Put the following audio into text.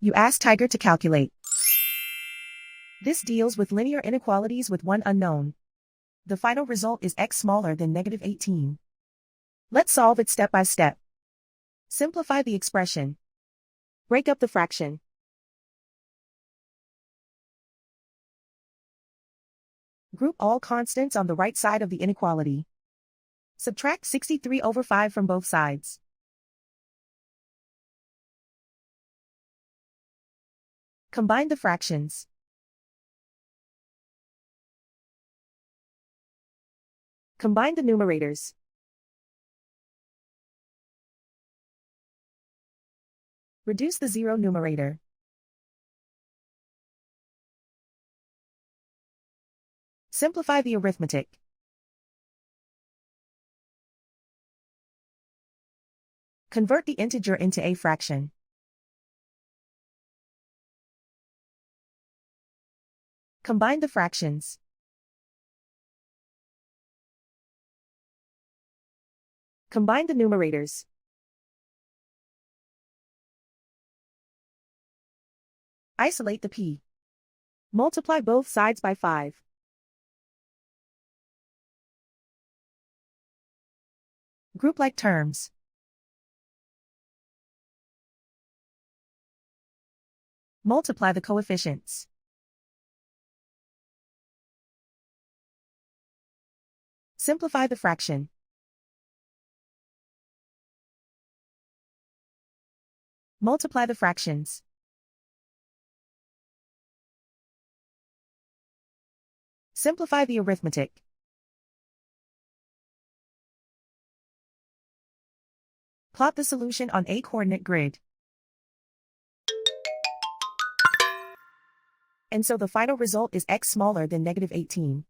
You ask Tiger to calculate. This deals with linear inequalities with one unknown. The final result is x smaller than -18. Let's solve it step by step. Simplify the expression. Break up the fraction. Group all constants on the right side of the inequality. Subtract 63/5 from both sides. Combine the fractions. Combine the numerators. Reduce the zero numerator. Simplify the arithmetic. Convert the integer into a fraction. Combine the fractions. Combine the numerators. Isolate the p. Multiply both sides by 5. Group like terms. Multiply the coefficients. Simplify the fraction. Multiply the fractions. Simplify the arithmetic. Plot the solution on a coordinate grid. And so the final result is x smaller than -18.